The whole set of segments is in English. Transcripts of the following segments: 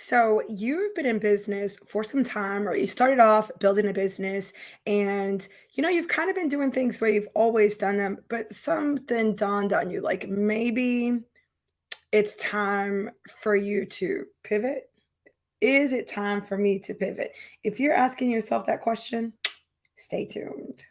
So you've been in business for some time, or you started off building a business, and you've kind of been doing things where you've always done them, but something dawned on you, like maybe it's time for you to pivot. Is it time for me to pivot? If you're asking yourself that question, stay tuned.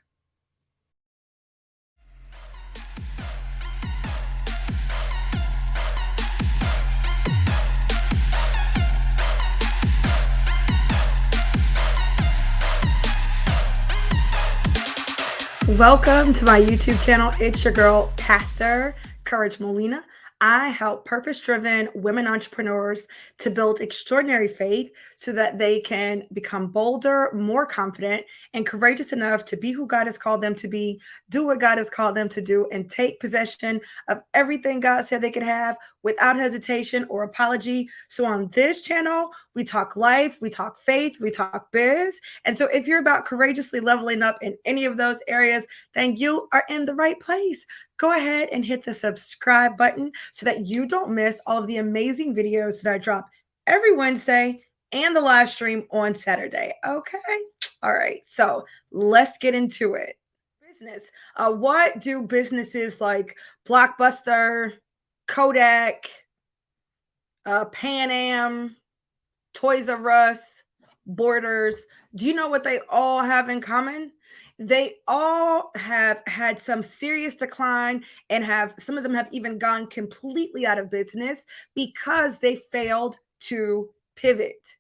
Welcome to my YouTube channel. It's your girl, Pastor Courage Molina. I help purpose driven women entrepreneurs to build extraordinary faith so that they can become bolder, more confident, and courageous enough to be who God has called them to be, do what God has called them to do, and take possession of everything God said they could have without hesitation or apology. So, on this channel, we talk life, we talk faith, we talk biz. And so, if you're about courageously leveling up in any of those areas, then you are in the right place. Go ahead and hit the subscribe button so that you don't miss all of the amazing videos that I drop every Wednesday and the live stream on Saturday. Okay. All right. So let's get into it. Business. What do businesses like Blockbuster, Kodak, Pan Am, Toys R Us, Borders, do you know what they all have in common? They all have had some serious decline and have some of them have even gone completely out of business because they failed to pivot.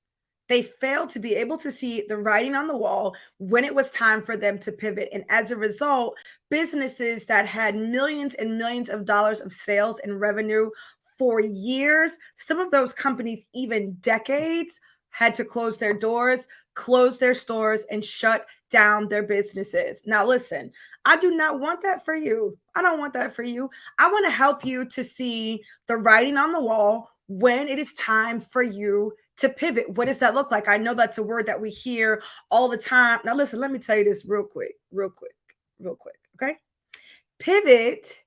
They failed to be able to see the writing on the wall when it was time for them to pivot. And as a result, businesses that had millions and millions of dollars of sales and revenue for years, some of those companies, even decades, had to close their doors, close their stores, and shut down their businesses. Now, listen, I do not want that for you. I don't want that for you. I want to help you to see the writing on the wall when it is time for you to pivot. What does that look like? I know that's a word that we hear all the time. Now, listen, let me tell you this real quick, real quick, real quick. Okay. Pivot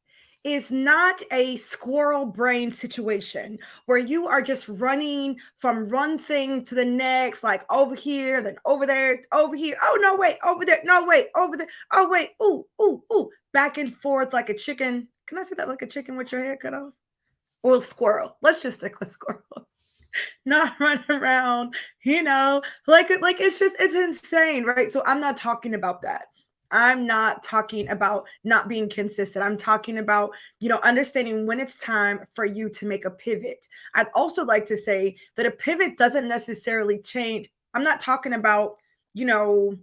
is not a squirrel brain situation where you are just running from one thing to the next, like over here, then over there, over here. Oh, no, wait, over there. No, wait, over there. Oh, wait. Ooh, ooh, ooh. Back and forth like a chicken. Can I say that like a chicken with your head cut off? Or a squirrel. Let's just stick with squirrel. Not run around, like it's insane, right? So I'm not talking about that. I'm not talking about not being consistent. I'm talking about, understanding when it's time for you to make a pivot. I'd also like to say that a pivot doesn't necessarily change. I'm not talking about, you know,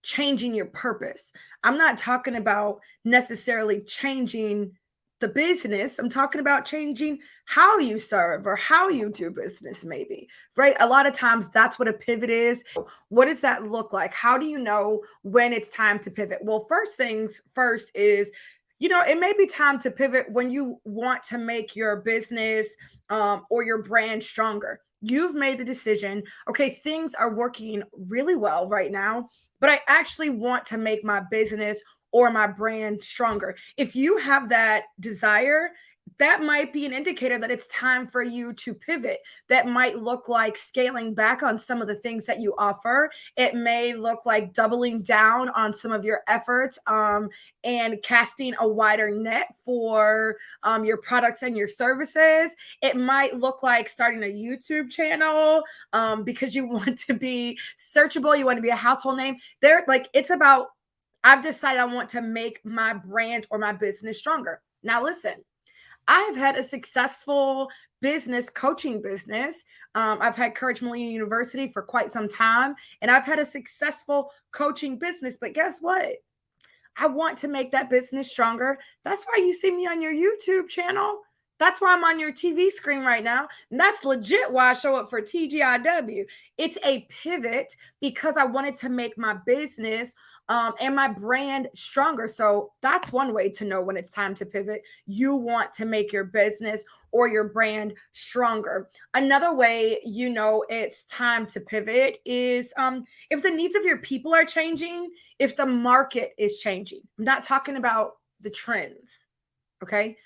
changing your purpose. I'm not talking about necessarily changing the business. I'm talking about changing how you serve or how you do business, maybe, right? A lot of times that's what a pivot is. What does that look like? How do you know when it's time to pivot? Well, first things first is, it may be time to pivot when you want to make your business or your brand stronger. You've made the decision, okay, things are working really well right now, but I actually want to make my business or my brand stronger. If you have that desire, that might be an indicator that it's time for you to pivot. That might look like scaling back on some of the things that you offer. It may look like doubling down on some of your efforts and casting a wider net for your products and your services. It might look like starting a YouTube channel because you want to be searchable, you want to be a household name. It's about, I've decided I want to make my brand or my business stronger. Now, listen, I have had a successful business coaching business. I've had Courage Molina University for quite some time, and I've had a successful coaching business. But guess what? I want to make that business stronger. That's why you see me on your YouTube channel. That's why I'm on your TV screen right now. And that's legit why I show up for TGIW. It's a pivot because I wanted to make my business and my brand stronger. So that's one way to know when it's time to pivot. You want to make your business or your brand stronger. Another way you know it's time to pivot is if the needs of your people are changing, if the market is changing. I'm not talking about the trends, okay?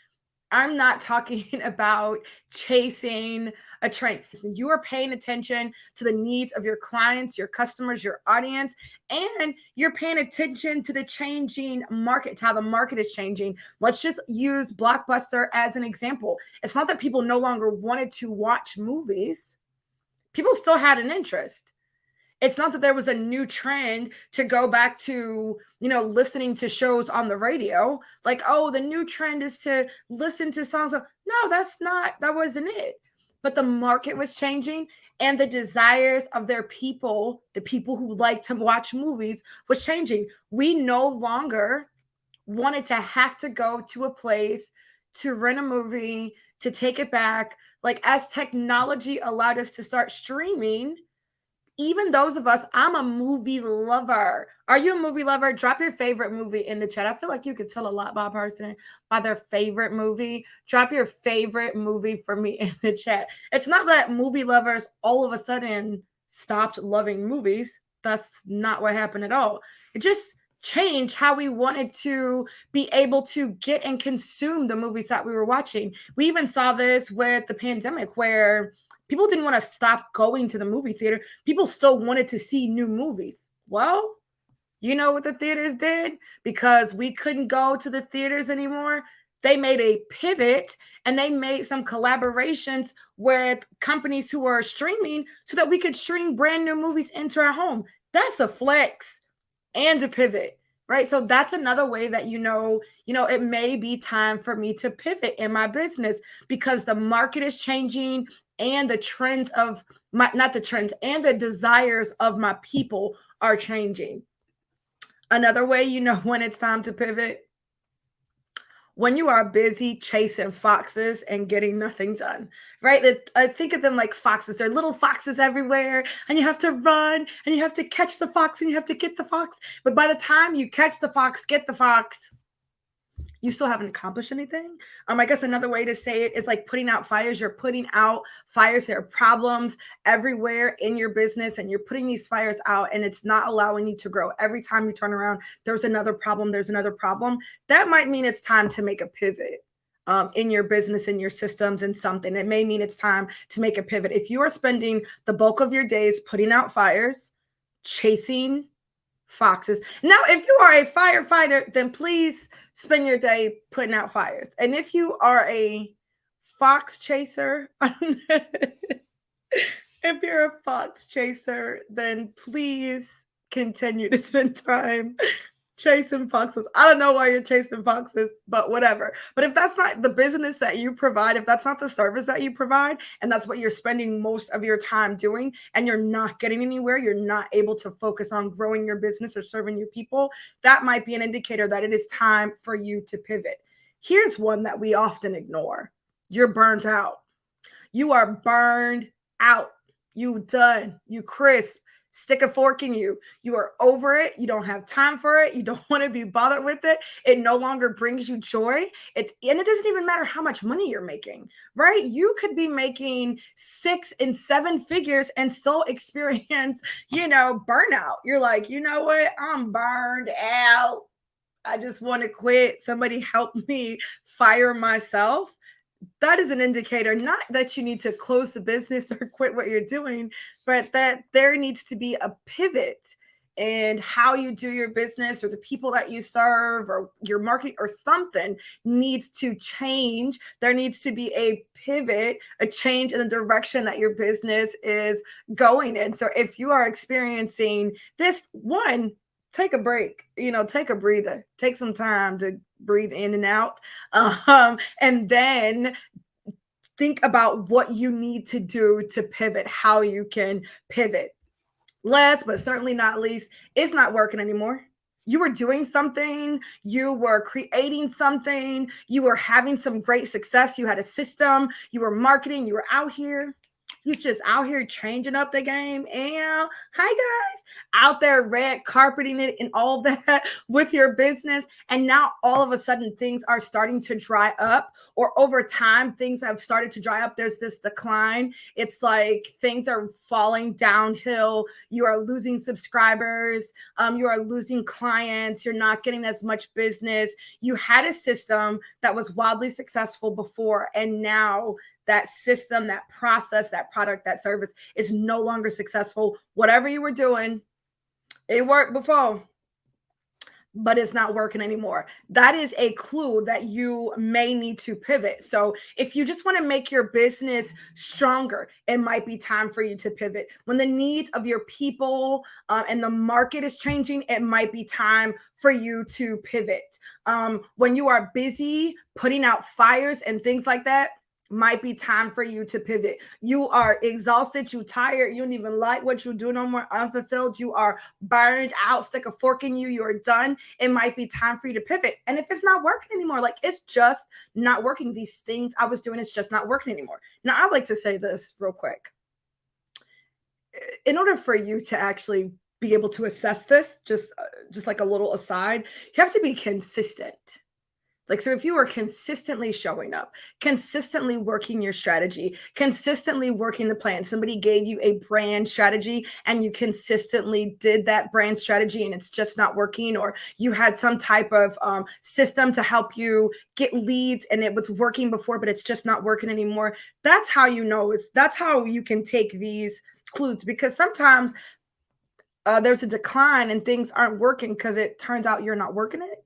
I'm not talking about chasing a trend. You are paying attention to the needs of your clients, your customers, your audience, and you're paying attention to the changing market, to how the market is changing. Let's just use Blockbuster as an example. It's not that people no longer wanted to watch movies, people still had an interest. It's not that there was a new trend to go back to, listening to shows on the radio. Like, oh, the new trend is to listen to songs. No, that wasn't it. But the market was changing and the desires of their people, the people who like to watch movies, was changing. We no longer wanted to have to go to a place to rent a movie, to take it back. Like, as technology allowed us to start streaming, even those of us, I'm a movie lover. Are you a movie lover? Drop your favorite movie in the chat. I feel like you could tell a lot by a person by their favorite movie. Drop your favorite movie for me in the chat. It's not that movie lovers all of a sudden stopped loving movies. That's not what happened at all. It just changed how we wanted to be able to get and consume the movies that we were watching. We even saw this with the pandemic, where people didn't want to stop going to the movie theater. People still wanted to see new movies. Well, you know what the theaters did? Because we couldn't go to the theaters anymore, they made a pivot and they made some collaborations with companies who are streaming so that we could stream brand new movies into our home. That's a flex and a pivot, right? So that's another way that it may be time for me to pivot in my business, because the market is changing and the trends of my, not the trends, and the desires of my people are changing. Another way when it's time to pivot, when you are busy chasing foxes and getting nothing done, right? I think of them like foxes. They're little foxes everywhere, and you have to run and you have to catch the fox and you have to get the fox. But by the time you catch the fox, get the fox, you still haven't accomplished anything. I guess another way to say it is like putting out fires. You're putting out fires. There are problems everywhere in your business, and you're putting these fires out, and it's not allowing you to grow. Every time you turn around, there's another problem. There's another problem. That might mean it's time to make a pivot in your business, in your systems, and something. It may mean it's time to make a pivot. If you are spending the bulk of your days putting out fires, chasing foxes. Now, if you are a firefighter, then please spend your day putting out fires. And if you are a fox chaser, if you're a fox chaser, then please continue to spend time chasing foxes. I don't know why you're chasing foxes, but whatever. But if that's not the business that you provide, if that's not the service that you provide, and that's what you're spending most of your time doing, and you're not getting anywhere, you're not able to focus on growing your business or serving your people, that might be an indicator that it is time for you to pivot. Here's one that we often ignore. You're burned out. You are burned out. You done. You crisp. Stick a fork in you. You are over it. You don't have time for it. You don't want to be bothered with it. It no longer brings you joy. And it doesn't even matter how much money you're making, right? You could be making 6 and 7 figures and still experience, burnout. You're like, you know what? I'm burned out. I just want to quit. Somebody help me fire myself. That is an indicator, not that you need to close the business or quit what you're doing, but that there needs to be a pivot in how you do your business, or the people that you serve, or your marketing, or something needs to change. There needs to be a pivot, a change in the direction that your business is going in. So if you are experiencing this, one, take a break, take a breather, take some time to breathe in and out. And then think about what you need to do to pivot, how you can pivot. Last but certainly not least, it's not working anymore. You were doing something, you were creating something, you were having some great success, you had a system, you were marketing, you were out here. He's just out here changing up the game. And hi guys, out there red carpeting it and all that with your business. And now all of a sudden things are starting to dry up, or over time things have started to dry up. There's this decline. It's like things are falling downhill. You are losing subscribers. You are losing clients. You're not getting as much business. You had a system that was wildly successful before, and now that system, that process, that product, that service is no longer successful. Whatever you were doing, it worked before, but it's not working anymore. That is a clue that you may need to pivot. So if you just want to make your business stronger, it might be time for you to pivot. When the needs of your people and the market is changing, it might be time for you to pivot. When you are busy putting out fires and things like that, might be time for you to pivot. You are exhausted, you tired, you don't even like what you do no more, unfulfilled, you are burned out, stick a fork in you, you're done. It might be time for you to pivot. And if it's not working anymore, like it's just not working, these things I was doing, it's just not working anymore. Now, I like to say this real quick. In order for you to actually be able to assess this, just like a little aside, you have to be consistent. Like, so if you were consistently showing up, consistently working your strategy, consistently working the plan, somebody gave you a brand strategy and you consistently did that brand strategy and it's just not working, or you had some type of system to help you get leads and it was working before, but it's just not working anymore. That's how you know, that's how you can take these clues, because sometimes there's a decline and things aren't working because it turns out you're not working it.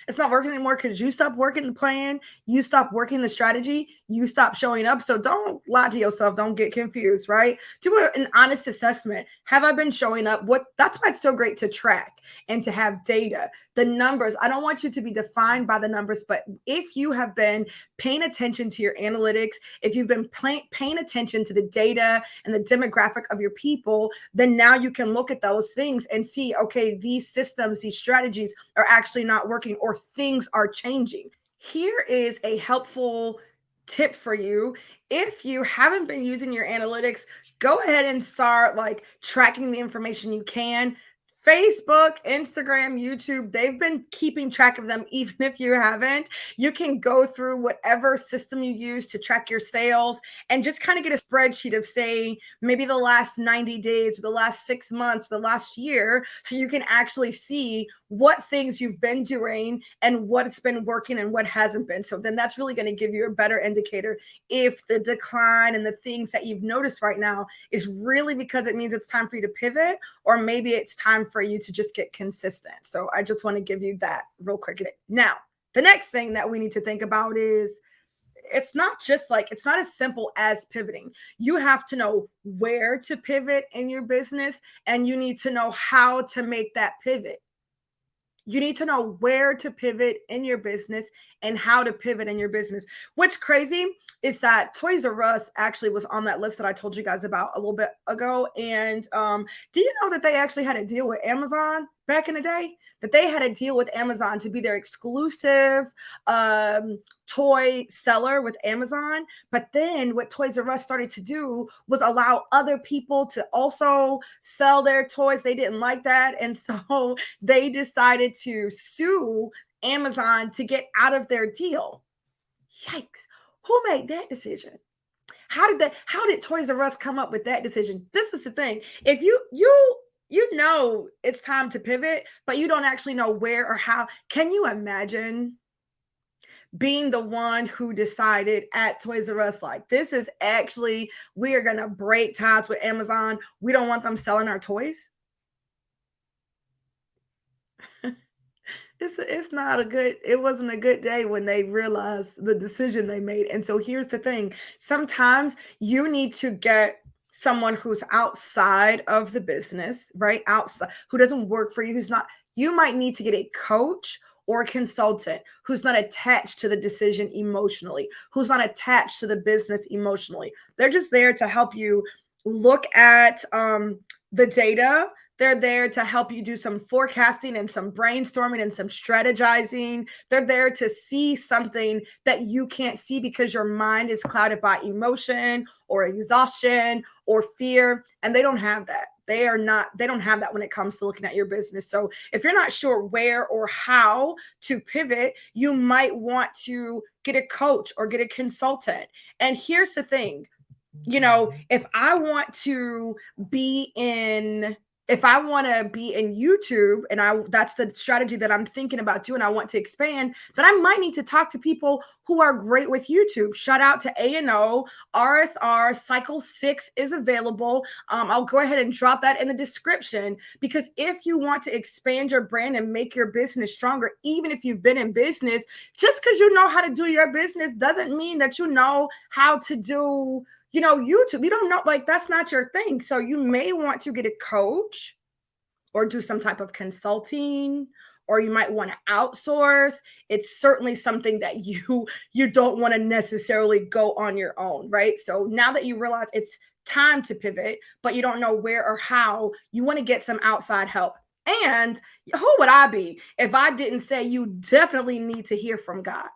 It's not working anymore because you stopped working the plan, you stopped working the strategy, you stopped showing up. So don't lie to yourself. Don't get confused, right? Do an honest assessment. Have I been showing up? That's why it's so great to track and to have data. The numbers, I don't want you to be defined by the numbers, but if you have been paying attention to your analytics, if you've been paying attention to the data and the demographic of your people, then now you can look at those things and see, okay, these systems, these strategies are actually not working, or things are changing. Here is a helpful tip for you. If you haven't been using your analytics, go ahead and start like tracking the information you can. Facebook, Instagram, YouTube, they've been keeping track of them. Even if you haven't, you can go through whatever system you use to track your sales and just kind of get a spreadsheet of, say, maybe the last 90 days, or the last 6 months, the last year, so you can actually see what things you've been doing and what's been working and what hasn't been. So then that's really going to give you a better indicator if the decline and the things that you've noticed right now is really because it means it's time for you to pivot, or maybe it's time for you to just get consistent. So I just want to give you that real quick. Now, the next thing that we need to think about is it's not as simple as pivoting. You have to know where to pivot in your business, and you need to know how to make that pivot. You need to know where to pivot in your business and how to pivot in your business. What's crazy is that Toys R Us actually was on that list that I told you guys about a little bit ago. And do you know that they actually had a deal with Amazon back in the day? That they had a deal with Amazon to be their exclusive toy seller with Amazon. But then what Toys R Us started to do was allow other people to also sell their toys. They didn't like that. And so they decided to sue Amazon to get out of their deal. Yikes. Who made that decision? How did Toys R Us come up with that decision? This is the thing. If you know it's time to pivot, but you don't actually know where or how, can you imagine being the one who decided at Toys R Us, like, this is actually, we are going to break ties with Amazon. We don't want them selling our toys. It wasn't a good day when they realized the decision they made. And so here's the thing. Sometimes you need to get someone who's outside of the business, right? Outside, who doesn't work for you, you might need to get a coach or a consultant who's not attached to the decision emotionally, who's not attached to the business emotionally. They're just there to help you look at the data, They're there to help you do some forecasting and some brainstorming and some strategizing. They're there to see something that you can't see because your mind is clouded by emotion or exhaustion or fear. And they don't have that. They don't have that when it comes to looking at your business. So if you're not sure where or how to pivot, you might want to get a coach or get a consultant. And here's the thing, if I want to be in YouTube and that's the strategy that I'm thinking about doing, I want to expand, then I might need to talk to people who are great with YouTube. Shout out to A&O, RSR, Cycle 6 is available. I'll go ahead and drop that in the description, because if you want to expand your brand and make your business stronger, even if you've been in business, just because you know how to do your business doesn't mean that you know how to do YouTube. You don't know, that's not your thing. So you may want to get a coach or do some type of consulting, or you might want to outsource. It's certainly something that you don't want to necessarily go on your own, right? So now that you realize it's time to pivot, but you don't know where or how, you want to get some outside help. And who would I be if I didn't say you definitely need to hear from God?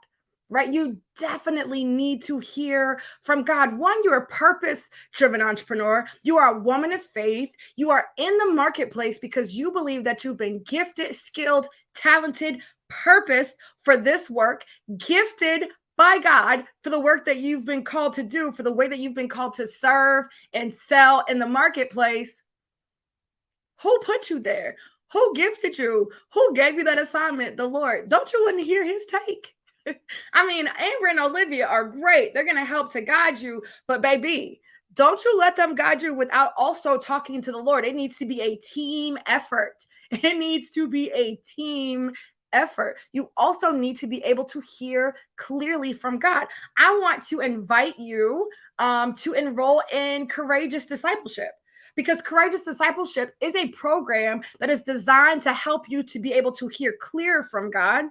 Right? You definitely need to hear from God. One, you're a purpose-driven entrepreneur. You are a woman of faith. You are in the marketplace because you believe that you've been gifted, skilled, talented, purposed for this work, gifted by God for the work that you've been called to do, for the way that you've been called to serve and sell in the marketplace. Who put you there? Who gifted you? Who gave you that assignment? The Lord. Don't you want to hear his take? I mean, Amber and Olivia are great. They're going to help to guide you. But baby, don't you let them guide you without also talking to the Lord. It needs to be a team effort. It needs to be a team effort. You also need to be able to hear clearly from God. I want to invite you to enroll in Courageous Discipleship, because Courageous Discipleship is a program that is designed to help you to be able to hear clear from God,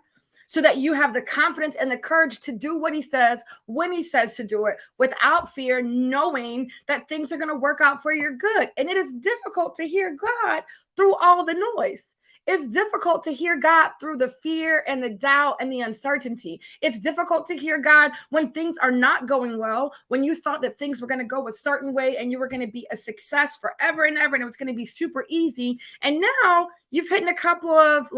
so that you have the confidence and the courage to do what he says when he says to do it, without fear, knowing that things are going to work out for your good. And it is difficult to hear God through all the noise. It's difficult to hear God through the fear and the doubt and the uncertainty. It's difficult to hear God when things are not going well, when you thought that things were going to go a certain way and you were going to be a success forever and ever, and it was going to be super easy. And now you've hit a couple of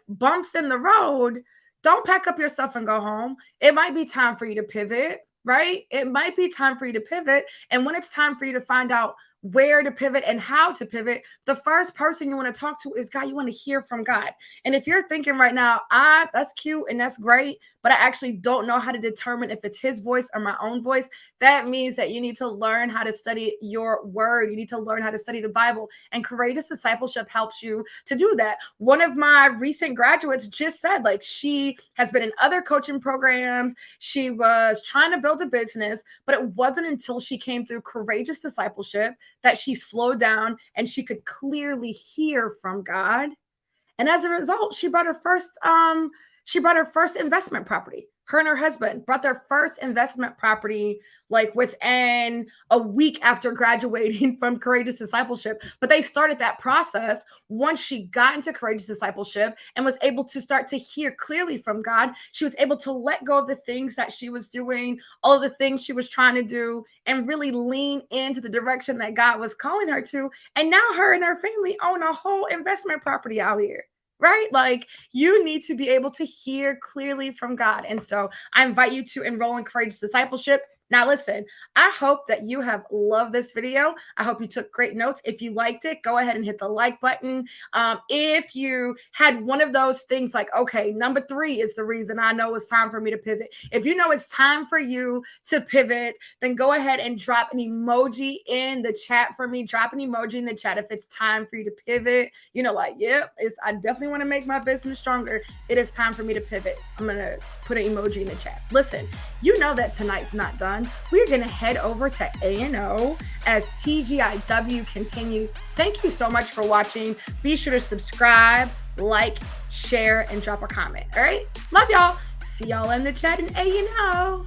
bumps in the road. Don't pack up your stuff and go home. It might be time for you to pivot, right? It might be time for you to pivot. And when it's time for you to find out where to pivot and how to pivot, the first person you want to talk to is God. You want to hear from God. And if you're thinking right now, that's cute and that's great, but I actually don't know how to determine if it's his voice or my own voice, that means that you need to learn how to study your word. You need to learn how to study the Bible. And Courageous Discipleship helps you to do that. One of my recent graduates just said, she has been in other coaching programs. She was trying to build a business, but it wasn't until she came through Courageous Discipleship that she slowed down and she could clearly hear from God. And as a result, she bought her first investment property. Her and her husband bought their first investment property within a week after graduating from Courageous Discipleship. But they started that process once she got into Courageous Discipleship and was able to start to hear clearly from God. She was able to let go of the things that she was doing, all of the things she was trying to do, and really lean into the direction that God was calling her to. And now her and her family own a whole investment property out here. Right? You need to be able to hear clearly from God. And so I invite you to enroll in Courageous Discipleship. Now, listen, I hope that you have loved this video. I hope you took great notes. If you liked it, go ahead and hit the like button. If you had one of those things okay, number 3 is the reason I know it's time for me to pivot. If you know it's time for you to pivot, then go ahead and drop an emoji in the chat for me. Drop an emoji in the chat if it's time for you to pivot. Yep, I definitely want to make my business stronger. It is time for me to pivot. I'm going to put an emoji in the chat. Listen, you know that tonight's not done. We're going to head over to A&O as TGIW continues. Thank you so much for watching. Be sure to subscribe, like, share, and drop a comment. All right? Love y'all. See y'all in the chat in A&O.